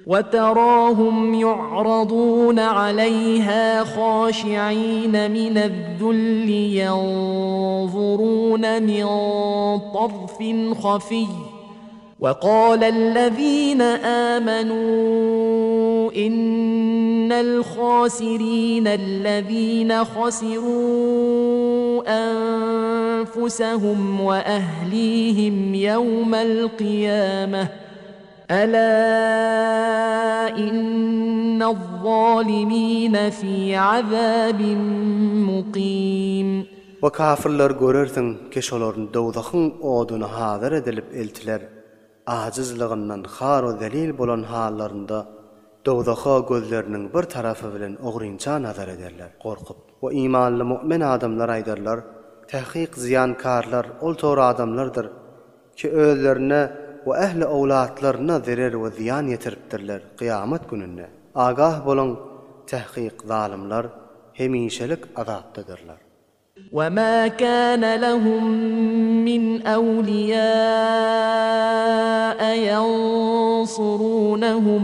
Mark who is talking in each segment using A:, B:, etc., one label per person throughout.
A: وتراهم يعرضون عليها خاشعين من الذل ينظرون من طرف خفي وقال الذين آمنوا إن الخاسرين الذين خسروا أنفسهم وأهليهم يوم القيامة ألا إن الظالمين في عذاب مقيم.
B: وكافرlar görersin keşoların dowdakyň oduny hazır edilip eltiler ajizligyndan har we zelil bolan hallarynda dowdaka gözleriniň bir tarafy bilen ogrynça nazar ederler gorkup. We imanly mu'min adamlar aýdarlar, tahqiq ziyankarlar ol tor adamlardyr ki özlerine we ehli awlatlaryna zerer we ziyan ýetiripdirler kıyamet gününde. Agah bolan tahqiq zalimler hemişelik azapdadyrlar.
A: وما كان لهم من أولياء ينصرونهم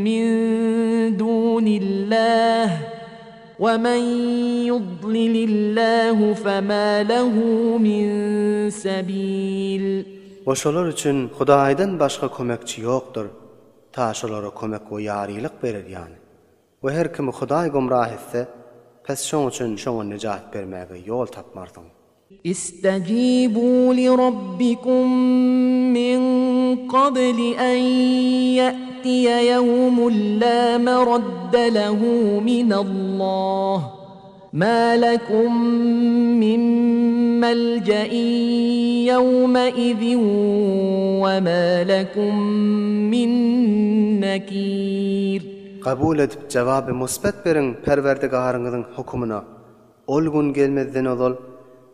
A: من دون الله ومن يضلل الله فما له من سبيل.
B: Oşolar üçün Hudaýdan başga kömekçi ýokdur. Ta şolara kömek we ýarylyk berer ýani. We her kim Hudaý gumrah etse, pes şoň üçin şoňa nejat bermäge ýol tapmardyň.
A: استجيبوا لربكم من قبل أن يأتي يوم لا مرد له من الله ما لكم من ملجأ يومئذ وما لكم من نكير.
B: Kabul edip cevabı musbet berin Perverdigarıňyzyň hukumuna. Ol gün gelmezden ol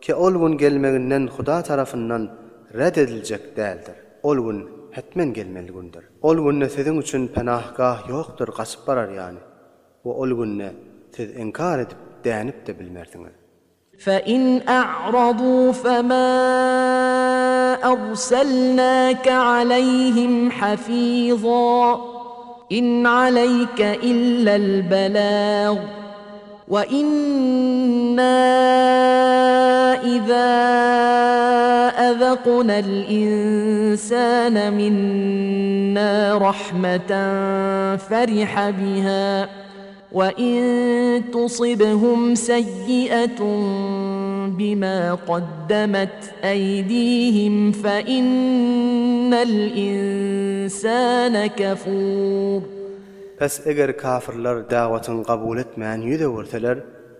B: ki ol gün gelmeginden Huda tarafından red ediljek däldir. Ol gün hetmen gelmeli gündür. Ol günne siziň üçin penahgah ýokdur, gaçyp barar ýani. We ol günne siz inkar edip dänip de bilmersiňiz.
A: فإن أعرضوا فما أرسلناك عليهم حفيظا إن عليك إلا البلاغ وإنا إذا أذقنا الإنسان منا رحمة فرح بها وإن تصبهم سيئة بما قدمت أيديهم فإن الإنسان كفور.
B: Pes eger kafirler dawatyny kabul etmän ýüze berseler,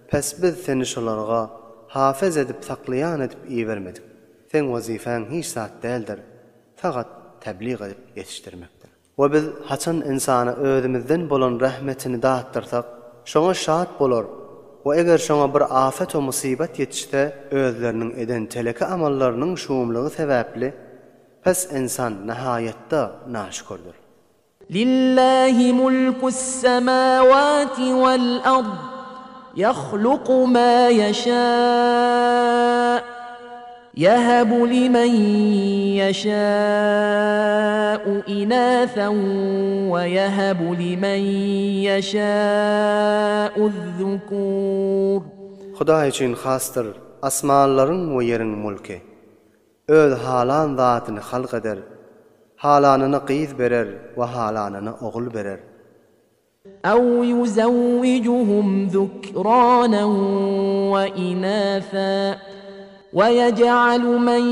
B: pes biz seni şolarga hafız edip saklayan edip iýermedik. Sen wazifäň hiç zat däldir, fakat tebliğ edip yetişdirmekdir. We biz haçan insana özümizden bolan rahmetini dağıttırsak, şoňa şat bolar. We eger şoňa bir afet we musibet ýetişse, özleriniň eden teleke amallarynyň şuumlygy sebäpli, pes insan nihayetde naşükürdir.
A: لله ملك السماوات والأرض يخلق ما يشاء يهب لمن يشاء إناثا ويهب لمن يشاء الذكور.
B: Hudaý üçin hastır asmanlaryň we ýeriň mulki. Öz halan zatyny halk eder. Halanyny gyz berer we halanyny ogul berer.
A: أو يزوجهم ذكرانا وإناثا ويجعل من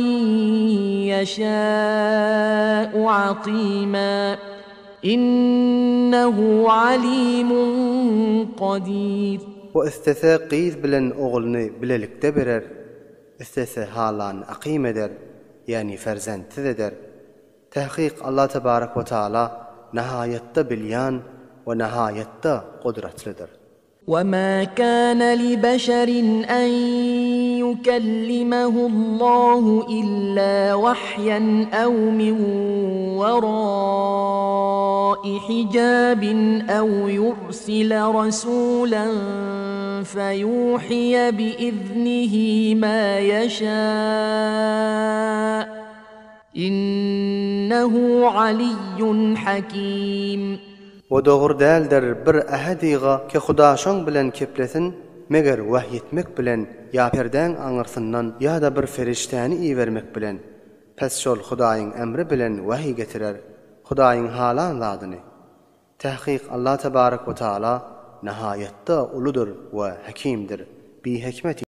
A: يشاء عقيما إنه عليم قدير.
B: O istese gyz bilen oğulny bilelikde berer, istese halany aqim eder, yani ferzendsiz eder. Tahqiq Allah tebarek ve taala nihayetde bilýän we nihayetde kudretlidir.
A: وما كان لبشر أن يكلمه الله إلا وحيا أو من وراء حجاب أو يرسل رسولا فيوحي بإذنه ما يشاء إنه علي حكيم.
B: O doğru däldir bir ähediga ki Hudaşaň bilen keplesin, meger wahyetmek bilen ya perden aňyrsyndan ya da bir feriştäni iýermek bilen. Pes şol Hudaýyň emri bilen wahy getirer, Hudaýyň halan zadyny. Tahqiq Allah tebarek we taala nihayetde uludur we hakimdir. Bi hikmeti